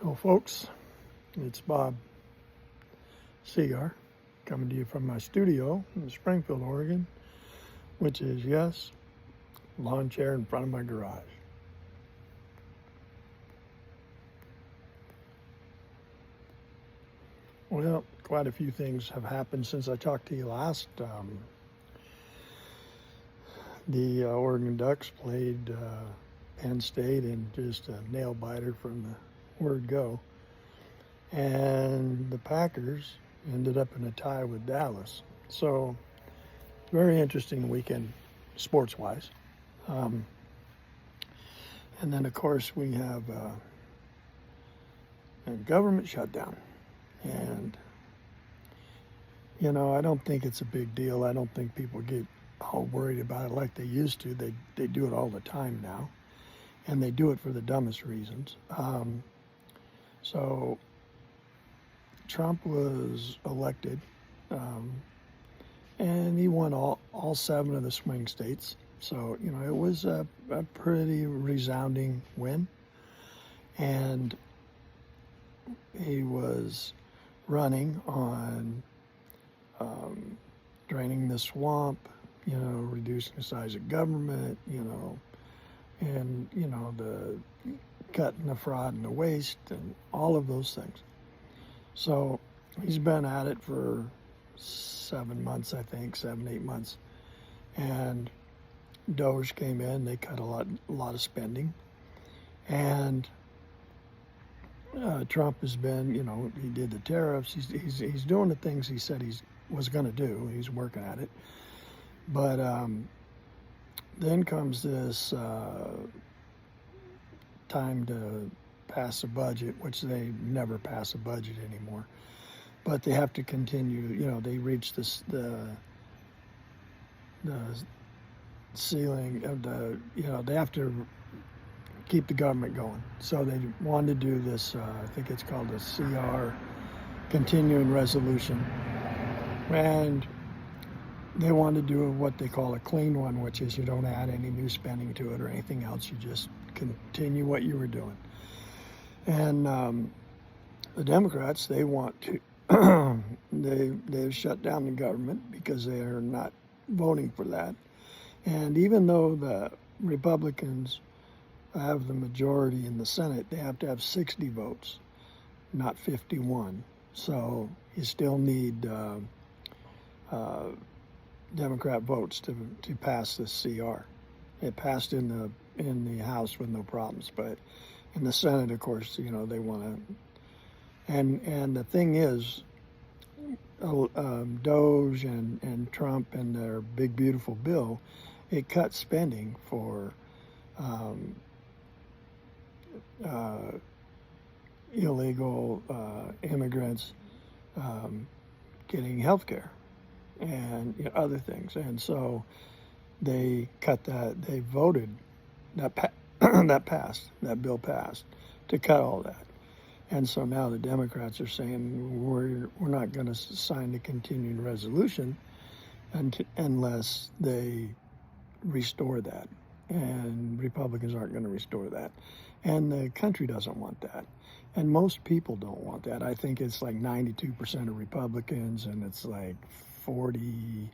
Hello folks, it's Bob C-Gar coming to you from my studio in Springfield, Oregon, which is, yes, lawn chair in front of my garage. Well, quite a few things have happened since I talked to you last. The Oregon Ducks played Penn State in just a nail biter from the word go. And the Packers ended up in a tie with Dallas. So, very interesting weekend sports-wise. And then, of course, we have a government shutdown. And, you know, I don't think it's a big deal. I don't think people get all worried about it like they used to. They do it all the time now. And they do it for the dumbest reasons. So Trump was elected, and he won all 7 of the swing states. So, you know, it was a pretty resounding win. And he was running on draining the swamp, you know, reducing the size of government, you know, and, you know, the cutting the fraud and the waste and all of those things. So he's been at it for 7 months, I think, 7, 8 months. And Doge came in, they cut a lot of spending. And Trump has been, you know, he did the tariffs. He's doing the things he said he was going to do. He's working at it. But then comes this time to pass a budget, which they never pass a budget anymore. But they have to continue, you know, they reached the ceiling of the, you know, they have to keep the government going. So they wanted to do this, I think it's called a C-Gar continuing resolution. And they wanted to do what they call a clean one, which is you don't add any new spending to it or anything else. You just continue what you were doing. And the Democrats, they want to, they've shut down the government because they are not voting for that. And even though the Republicans have the majority in the Senate, they have to have 60 votes, not 51. So you still need Democrat votes to pass this CR. It passed in the House with no problems, but in the Senate, of course, you know, they want to. And the thing is, Doge and Trump and their big beautiful bill, it cut spending for illegal immigrants getting health care and, you know, other things. And so they cut that. They voted that that bill passed to cut all that. And so now the Democrats are saying we're not going to sign the continuing resolution unless they restore that. And Republicans aren't going to restore that. And the country doesn't want that. And most people don't want that. I think it's like 92% of Republicans, and it's like 40,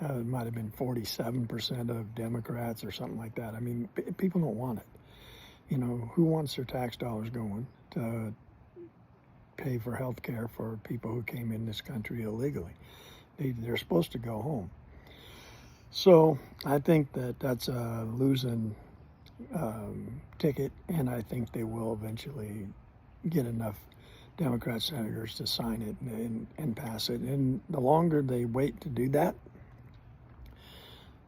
it might have been 47% of Democrats or something like that. I mean, people don't want it. You know, who wants their tax dollars going to pay for health care for people who came in this country illegally? They're supposed to go home. So I think that's a losing ticket, and I think they will eventually get enough Democrat senators to sign it and pass it. And the longer they wait to do that,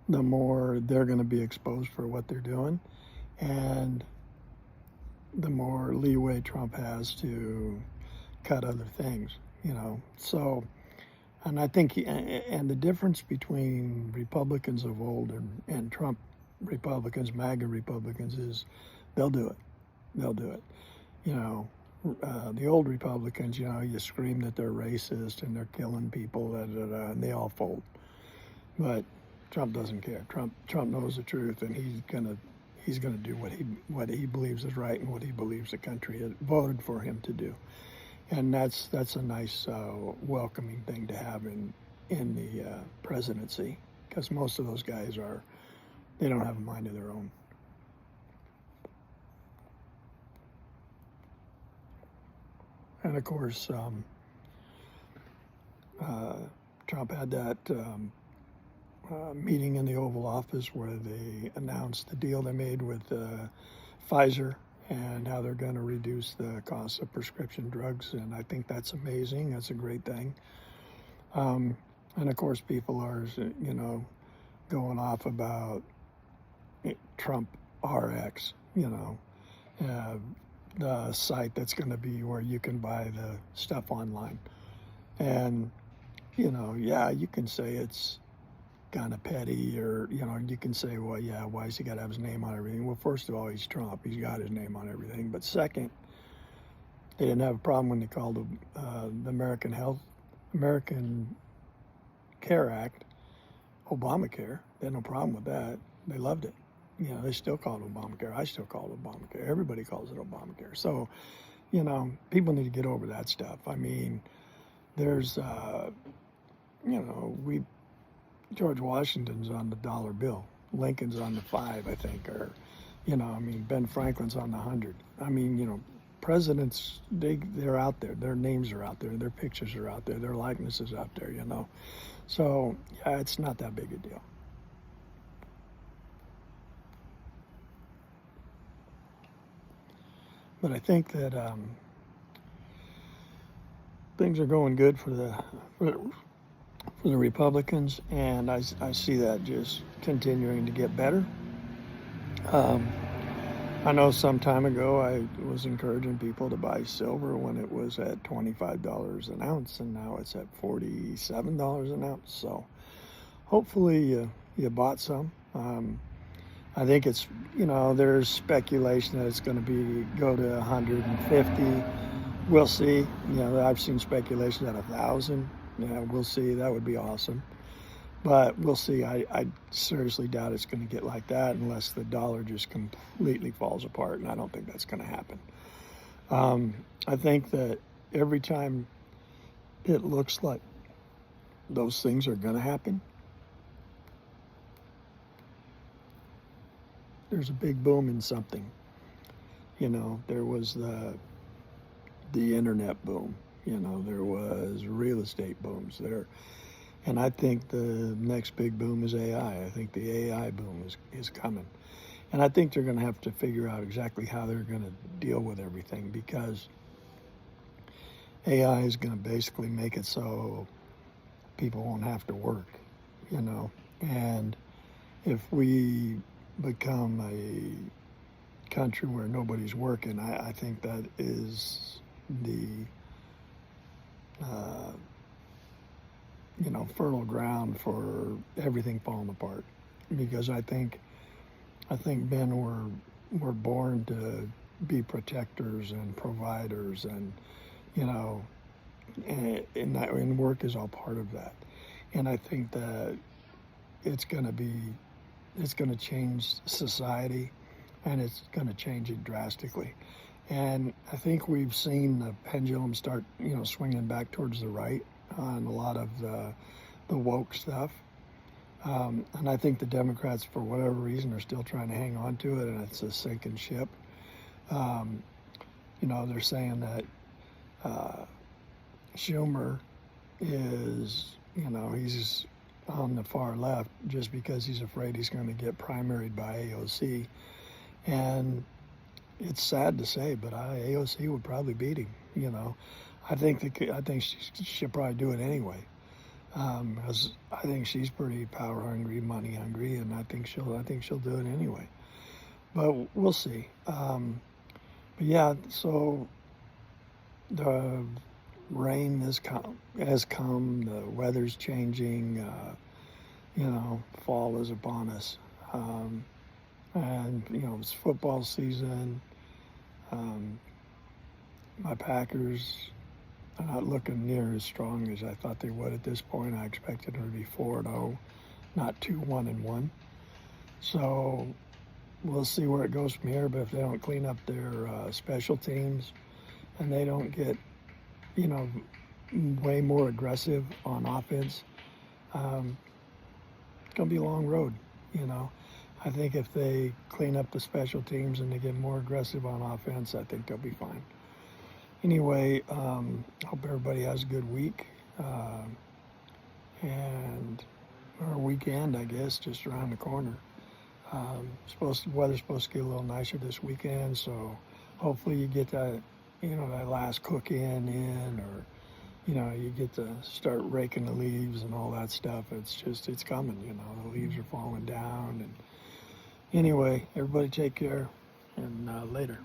the more they're going to be exposed for what they're doing, and the more leeway Trump has to cut other things, you know. So, and I think, and the difference between Republicans of old and Trump Republicans, MAGA Republicans, is they'll do it. They'll do it. You know, the old Republicans, you know, you scream that they're racist and they're killing people, and they all fold. But Trump doesn't care. Trump knows the truth, and he's going to do what he believes is right and what he believes the country has voted for him to do. And that's a nice welcoming thing to have in the presidency, because most of those guys they don't have a mind of their own. And of course, Trump had that meeting in the Oval Office where they announced the deal they made with Pfizer and how they're going to reduce the cost of prescription drugs. And I think that's amazing. That's a great thing. And of course, people are, going off about Trump RX, the site that's going to be where you can buy the stuff online. And, yeah, you can say it's kind of petty, or, you can say, well, yeah, why has he got to have his name on everything? Well, first of all, he's Trump. He's got his name on everything. But second, they didn't have a problem when they called the American Care Act Obamacare. They had no problem with that. They loved it. They still call it Obamacare. I still call it Obamacare. Everybody calls it Obamacare. So, people need to get over that stuff. I mean, there's, George Washington's on the dollar bill. Lincoln's on the 5, I think, or, Ben Franklin's on the 100. I mean, presidents, they're out there. Their names are out there. Their pictures are out there. Their likenesses out there, So, yeah, it's not that big a deal. But I think that things are going good for the Republicans, and I see that just continuing to get better. I know some time ago I was encouraging people to buy silver when it was at $25 an ounce, and now it's at $47 an ounce. So hopefully you bought some. I think it's, there's speculation that it's going to go to 150. We'll see. I've seen speculation at 1,000. We'll see. That would be awesome. But we'll see. I seriously doubt it's going to get like that unless the dollar just completely falls apart, and I don't think that's going to happen. I think that every time it looks like those things are going to happen, there's a big boom in something. There was the internet boom. There was real estate booms there. And I think the next big boom is AI. I think the AI boom is coming. And I think they're going to have to figure out exactly how they're going to deal with everything, because AI is going to basically make it so people won't have to work, And if we become a country where nobody's working, I think that is the fertile ground for everything falling apart. Because I think men were born to be protectors and providers, and and work is all part of that. And I think that it's going to change society, and it's going to change it drastically. And I think we've seen the pendulum start, swinging back towards the right on a lot of the woke stuff. And I think the Democrats, for whatever reason, are still trying to hang on to it, and it's a sinking ship. They're saying that Schumer is, he's on the far left just because he's afraid he's going to get primaried by AOC. And it's sad to say, but AOC would probably beat him. I think she should probably do it anyway, because I think she's pretty power hungry, money hungry, and I think she'll do it anyway. But we'll see. But yeah, so the rain has come. The weather's changing. Fall is upon us. And, it's football season. My Packers are not looking near as strong as I thought they would at this point. I expected them to be 4-0, not 2-1-1. So, we'll see where it goes from here. But if they don't clean up their special teams and they don't get, you know, way more aggressive on offense, it's going to be a long road, you know. I think if they clean up the special teams and they get more aggressive on offense, I think they'll be fine. Anyway, hope everybody has a good week. And our weekend, I guess, just around the corner. Weather's supposed to get a little nicer this weekend, so hopefully you get that, you know, that last cook in, or, you know, you get to start raking the leaves and all that stuff. It's coming, you know, the leaves are falling down. And anyway, everybody take care, and later.